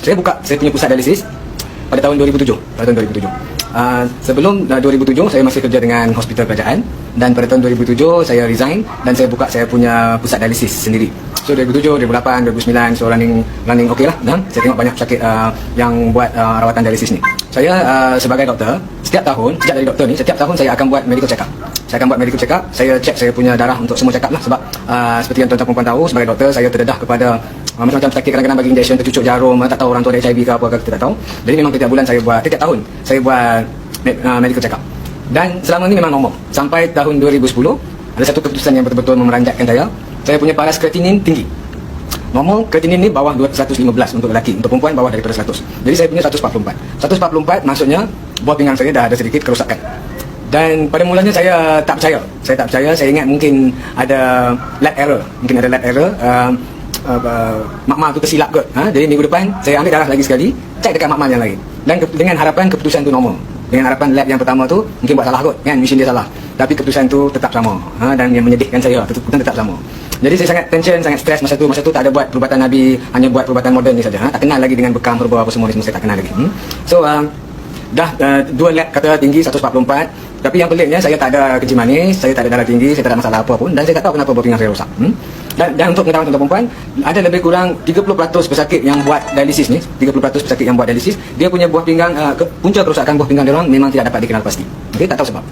saya punya pusat dialisis pada tahun 2007. Sebelum 2007 saya masih kerja dengan hospital kerajaan, dan pada tahun 2007 saya resign dan saya buka saya punya pusat dialisis sendiri. So 2007, 2008, 2009 so running okey lah. Saya tengok banyak sakit yang buat rawatan dialisis ni. Saya sebagai doktor, setiap tahun, sejak dari doktor ni, setiap tahun saya akan buat medical check up. Saya akan buat medical check up, saya cek saya punya darah untuk semua check up lah. Sebab seperti yang tuan-tuan perempuan tahu, sebagai doktor saya terdedah kepada macam-macam sakit, kadang-kadang bagi injection tercucuk jarum, tak tahu orang tu ada HIV ke apa ke, kita tak tahu. Jadi memang setiap bulan saya buat, setiap tahun saya buat medical check up. Dan selama ni memang normal. Sampai tahun 2010 ada satu keputusan yang betul-betul memeranjatkan saya. Saya punya paras kreatinin tinggi. Normal kreatinin ni bawah 215 untuk lelaki, untuk perempuan bawah daripada 100. Jadi saya punya 144. 144 maksudnya buah pinggang saya dah ada sedikit kerosakan. Dan pada mulanya saya tak percaya. Saya ingat mungkin ada lab error. Makmal tu tersilap kot. Jadi minggu depan saya ambil darah lagi sekali, cek dekat makmal yang lain. Dan dengan harapan keputusan tu normal. Dengan harapan lab yang pertama tu mungkin buat salah kot, kan, mesin dia salah. Tapi keputusan tu tetap sama. Dan yang menyedihkan saya, keputusan tetap sama. Jadi saya sangat tension, sangat stres masa tu tak ada buat perubatan Nabi, hanya buat perubatan moden ni saja. Tak kenal lagi dengan bekam herba apa semua ni, saya tak kenal lagi. So dah dua lab kata tinggi 144. Tapi yang peliknya saya tak ada kencing manis, saya tak ada darah tinggi, saya tak ada masalah apa pun, dan saya tak tahu kenapa buah pinggang saya rosak. Dan untuk pengetahuan tuan-tuan perempuan, ada lebih kurang 30% pesakit yang buat dialisis ni, 30% pesakit yang buat dialisis, dia punya buah pinggang, punca kerosakan buah pinggang dia orang memang tidak dapat dikenal pasti. Okey, tak tahu sebab.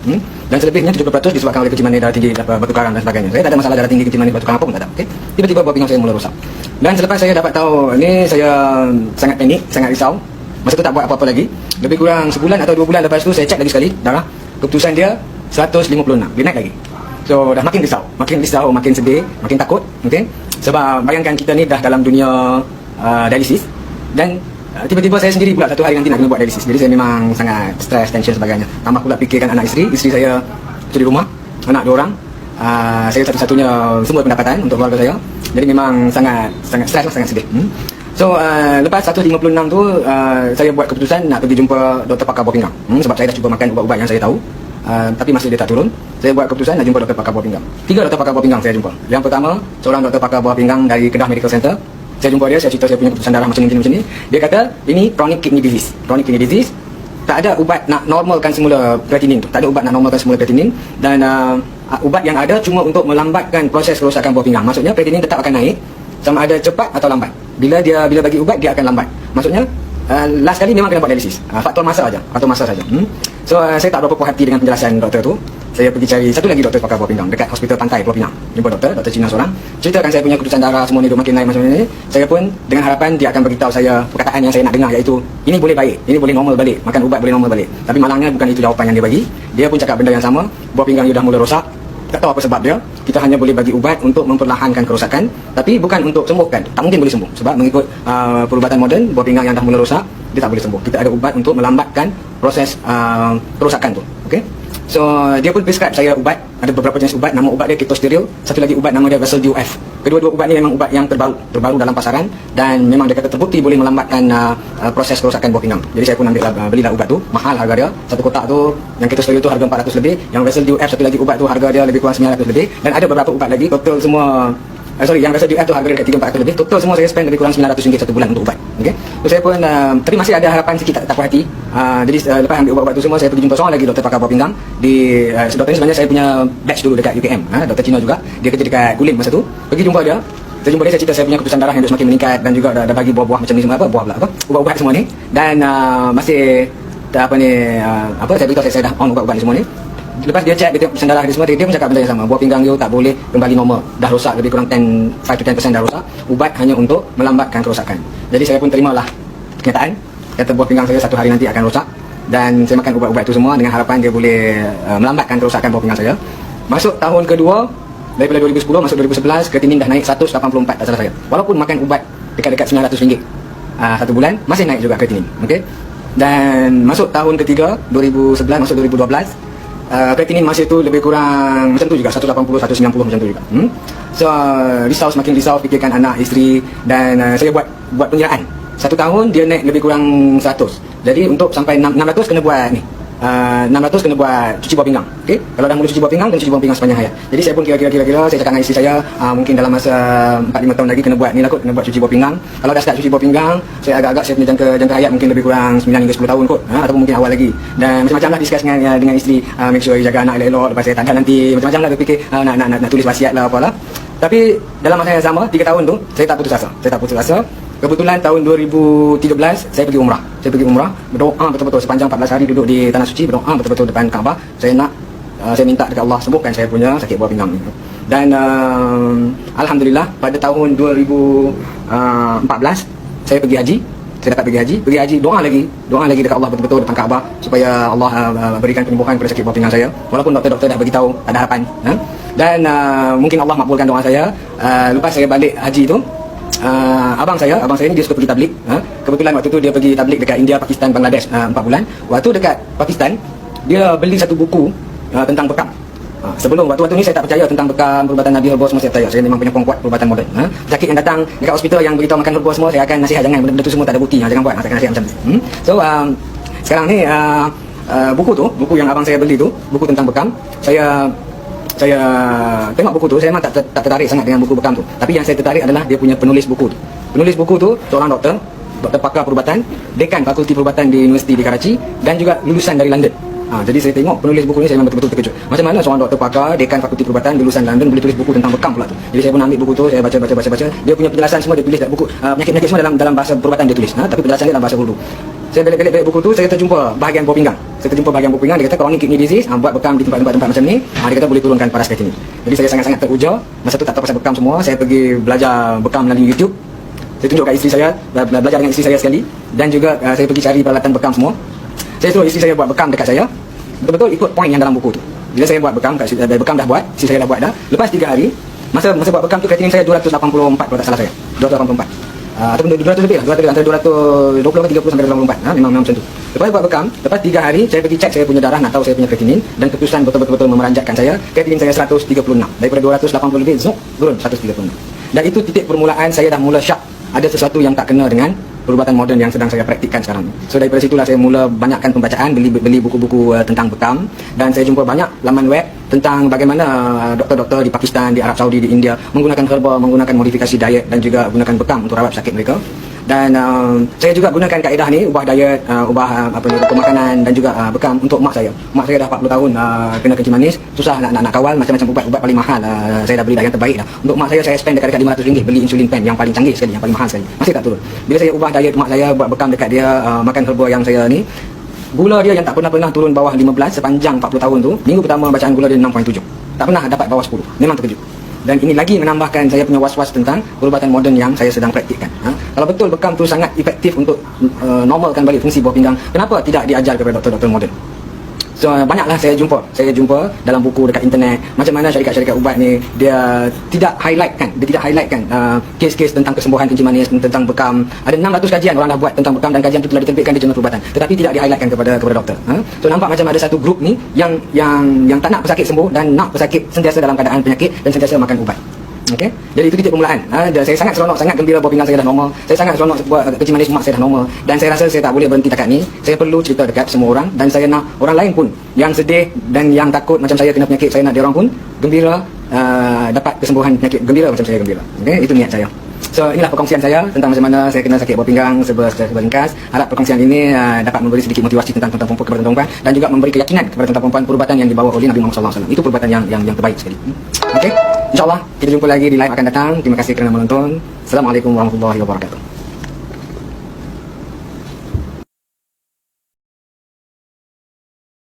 Dan selebihnya 70% disebabkan oleh kencing manis, darah tinggi, bertukaran dan sebagainya. Saya tak ada masalah darah tinggi, kencing manis, bertukaran apa pun tak ada. Okey. Tiba-tiba buah pinggang saya mula rosak. Dan selepas saya dapat tahu ni, saya sangat panik, sangat risau. Masa tu tak buat apa-apa lagi. Lebih kurang sebulan atau 2 bulan lepas tu saya cek lagi sekali darah. Keputusan dia 156. Dia naik lagi. So dah makin risau, makin sedih, makin takut. Okey. Sebab bayangkan kita ni dah dalam dunia dialisis, dan tiba-tiba saya sendiri pula satu hari nanti nak kena buat dialisis. Jadi saya memang sangat stres, tension sebagainya. Tambah pula fikirkan anak isteri saya tu di rumah, anak 2 orang. Saya satu-satunya semua pendapatan untuk keluarga saya. Jadi memang sangat stres lah, sangat sedih. So lepas 156 tu saya buat keputusan nak pergi jumpa doktor pakar buah pinggang. Sebab saya dah cuba makan ubat-ubat yang saya tahu, tapi masih dia tak turun. Saya buat keputusan nak jumpa doktor pakar buah pinggang. 3 doktor pakar buah pinggang saya jumpa. Yang pertama seorang doktor pakar buah pinggang dari Kedah Medical Center. Saya jumpa dia, saya cerita saya punya keputusan darah macam ni. Dia kata ini chronic kidney disease. Tak ada ubat nak normalkan semula kreatinin tu. Dan ubat yang ada cuma untuk melambatkan proses kerosakan buah pinggang. Maksudnya kreatinin tetap akan naik sama ada cepat atau lambat. Bila bagi ubat dia akan lambat. Maksudnya last kali memang kena buat dialisis. Faktor masa saja. So saya tak berapa puas hati dengan penjelasan doktor tu. Saya pergi cari satu lagi doktor pakar buah pinggang dekat hospital Pantai Pulau Pinang. Jumpa doktor Cina seorang. Ceritakan saya punya keputusan darah semua ni makin naik macam ni. Saya pun dengan harapan dia akan beritahu saya perkataan yang saya nak dengar, iaitu ini boleh baik, ini boleh normal balik, makan ubat boleh normal balik. Tapi malangnya bukan itu jawapan yang dia bagi. Dia pun cakap benda yang sama, buah pinggang dia dah mula rosak. Tak tahu apa sebab dia. Kita hanya boleh bagi ubat untuk memperlahankan kerosakan, tapi bukan untuk sembuhkan. Tak mungkin boleh sembuh sebab mengikut perubatan moden, buah pinggang yang dah mula rosak dia tak boleh sembuh. Kita ada ubat untuk melambatkan proses kerosakan tu. Okey. So dia pun prescribe saya ubat. Ada beberapa jenis ubat, nama ubat dia ketosteril. Satu lagi ubat nama dia Veseldu F. Kedua-dua ubat ni memang ubat yang terbaru dalam pasaran, dan memang dia kata terbukti boleh melambatkan proses kerosakan buah pinggang. Jadi saya pun belilah ubat tu. Mahal harga dia. Satu kotak tu yang ketosteril tu harga 400 lebih, yang Veseldu F satu lagi ubat tu harga dia lebih kurang 900 lebih, dan ada beberapa ubat lagi. Total semua yang Veseldu F tu harga dia dekat 300-400 lebih. Total semua saya spend lebih kurang RM900 satu bulan untuk ubat. Okey. So saya pun tapi masih ada harapan sikit, tak puas hati. Jadi lepas ambil ubat-ubat tu semua, saya pergi jumpa seorang lagi doktor pakar buah pinggang. Doktor ni sebenarnya saya punya batch dulu dekat UKM. Doktor Cina juga. Dia kerja dekat Gulim masa tu. Pergi jumpa dia. Saya cerita saya punya keputusan darah yang semakin meningkat, dan juga dah bagi buah-buah macam ni semua, ubat-ubat semua ni. Dan masih saya beritahu saya dah on ubat-ubat ni semua ni. Lepas dia cek, dia tengok keputusan darah dia semua, dia pun cakap benda yang sama. Buah pinggang you tak boleh kembali normal. Dah rosak lebih kurang 5-10% dah rosak. Ubat hanya untuk melambatkan kerosakan. Jadi saya pun terimalah kenyataan. Kata buah pinggang saya satu hari nanti akan rosak, dan saya makan ubat-ubat itu semua dengan harapan dia boleh melambatkan kerosakan buah pinggang saya. Masuk tahun kedua, daripada 2010 masuk 2011, kreatinin dah naik 184 tak salah saya. Walaupun makan ubat dekat-dekat RM900 satu bulan, masih naik juga kreatinin. Okey. Dan masuk tahun ketiga 2011 masuk 2012, kreatinin masih tu lebih kurang macam tu juga, 180 190 macam tu juga. So risau, semakin risau, fikirkan anak, isteri, dan saya buat penyiraan. 1 tahun dia naik lebih kurang 100. Jadi untuk sampai 600 kena buat ni 600 kena buat cuci bawah pinggang. Okey, kalau dah mula cuci bawah pinggang, kena cuci bawah pinggang sepanjang hayat. Jadi saya pun kira-kira saya cakap dengan isteri saya, mungkin dalam masa 4-5 tahun lagi kena buat ni lah kot, kena buat cuci bawah pinggang. Kalau dah start cuci bawah pinggang, saya agak-agak saya punya jangka hayat mungkin lebih kurang 9 hingga 10 tahun kot, ataupun mungkin awal lagi. Dan macam-macam lah discuss dengan isteri, make sure jaga anak elok-elok, lepas saya tak ada nanti macam-macam lah berfikir nak tulis wasiat lah apalah. Tapi dalam masa yang sama 3 tahun tu saya tak putus asa. Kebetulan tahun 2013 saya pergi umrah. Berdoa betul-betul sepanjang 14 hari duduk di tanah suci, berdoa betul-betul depan Kaabah. Saya minta dekat Allah sembuhkan saya punya sakit bawah pinggang ni. Dan alhamdulillah pada tahun 2014 saya pergi haji. Saya dapat pergi haji, doa lagi dekat Allah betul-betul depan Kaabah supaya Allah berikan penyembuhan pada sakit bawah pinggang saya. Walaupun doktor-doktor dah beritahu ada harapan. Dan mungkin Allah makbulkan doa saya. Lepas saya balik haji tu, abang saya ni dia suka pergi tablik. Kebetulan waktu tu dia pergi tablik dekat India, Pakistan, Bangladesh 4 bulan. Waktu dekat Pakistan dia beli satu buku tentang bekam. Sebelum waktu ni saya tak percaya tentang bekam, perubatan Nabi, herba semua saya percaya. Saya memang penyokong kuat perubatan moden. Sakit yang datang dekat hospital yang beritahu makan herba semua, saya akan nasihat jangan, benda-benda tu semua tak ada bukti. Jangan buat, saya akan nasihat macam tu. So sekarang ni buku yang abang saya beli tu, buku tentang bekam, saya tengok buku tu, saya memang tak tertarik sangat dengan buku bekam tu. Tapi yang saya tertarik adalah dia punya penulis buku tu. Penulis buku tu seorang doktor pakar perubatan, dekan fakulti perubatan di Universiti di Karachi dan juga lulusan dari London. Jadi saya tengok penulis buku ni, saya memang betul-betul terkejut. Macam mana seorang doktor pakar, dekan fakulti perubatan, lulusan London boleh tulis buku tentang bekam pula tu. Jadi saya pun ambil buku tu, saya baca. Dia punya penjelasan semua dia tulis dekat buku. Penyakit-penyakit semua dalam bahasa perubatan dia tulis. Tapi penjelasan dia dalam bahasa Urdu. Saya balik buku tu, saya terjumpa bahagian bawah pinggang. Dia kata chronic kidney disease, buat bekam di tempat-tempat macam ni, dia kata boleh turunkan paras kreatinin. Jadi saya sangat-sangat teruja. Masa tu tak tahu pasal bekam semua, saya pergi belajar bekam melalui YouTube. Saya tunjuk kat isteri saya, belajar dengan isteri saya sekali. Dan juga saya pergi cari peralatan bekam semua. Saya suruh isteri saya buat bekam dekat saya. Betul-betul ikut poin yang dalam buku tu. Bila saya buat bekam, bekam dah buat, isteri saya dah buat dah. Lepas 3 hari, masa buat bekam tu kreatinin saya 284 kalau tak salah saya. 284. Ataupun 200 lebih lah, antara 220 ke 30 sampai 284. Memang macam tu. Lepas buat bekam, lepas 3 hari saya pergi cek saya punya darah, nak tahu saya punya kreatinin, dan keputusan betul-betul memeranjatkan saya. Kreatinin saya 136. Daripada 280 lebih, turun 136. Dan itu titik permulaan saya dah mula syak ada sesuatu yang tak kena dengan perubatan moden yang sedang saya praktikkan sekarang. So daripada situlah saya mula banyakkan pembacaan, beli buku-buku tentang bekam, dan saya jumpa banyak laman web tentang bagaimana doktor-doktor di Pakistan, di Arab Saudi, di India menggunakan herba, menggunakan modifikasi diet dan juga gunakan bekam untuk rawat sakit mereka. Dan saya juga gunakan kaedah ni, ubah diet, ubah makanan dan juga bekam untuk mak saya. Mak saya dah 40 tahun kena kencing manis, susah nak kawal, macam-macam ubat paling mahal saya dah beli dah yang terbaik dah. Untuk mak saya spend dekat RM500 beli insulin pen yang paling canggih sekali, yang paling mahal sekali. Masih tak turun. Bila saya ubah diet mak saya, buat bekam dekat dia, makan herba yang saya ni, gula dia yang tak pernah turun bawah 15 sepanjang 40 tahun tu, minggu pertama bacaan gula dia 6.7. Tak pernah dapat bawah 10. Memang terkejut. Dan ini lagi menambahkan saya punya was-was tentang perubatan moden yang saya sedang praktikkan. Kalau betul bekam tu sangat efektif untuk normalkan balik fungsi bawah pinggang, kenapa tidak diajar kepada doktor-doktor moden? So banyaklah saya jumpa dalam buku dekat internet macam mana syarikat-syarikat ubat ni dia tidak highlightkan kes-kes tentang kesembuhan kencing manis, tentang bekam. Ada 600 kajian orang dah buat tentang bekam dan kajian itu telah diterbitkan di jurnal perubatan, tetapi tidak di-highlightkan kepada doktor. So nampak macam ada satu grup ni yang tak nak pesakit sembuh dan nak pesakit sentiasa dalam keadaan penyakit dan sentiasa makan ubat. Okey, jadi itu titik permulaan. Saya sangat seronok, sangat gembira bawah pinggang saya dah normal. Saya sangat seronok buat kencing manis mak saya dah normal. Dan saya rasa saya tak boleh berhenti dekat ni. Saya perlu cerita dekat semua orang, dan saya nak orang lain pun yang sedih dan yang takut macam saya kena penyakit, saya nak dia orang pun gembira dapat kesembuhan penyakit, gembira macam saya gembira. Okey, itu niat saya. So inilah perkongsian saya tentang macam mana saya kena sakit bawah pinggang secara ringkas. Harap perkongsian ini dapat memberi sedikit motivasi tentang perempuan kepada perempuan, dan juga memberi keyakinan kepada perempuan perubatan yang dibawa oleh Nabi Muhammad SAW. Itu perubatan yang terbaik sekali. Okey, InsyaAllah kita jumpa lagi di live akan datang. Terima kasih kerana menonton. Assalamualaikum warahmatullahi wabarakatuh.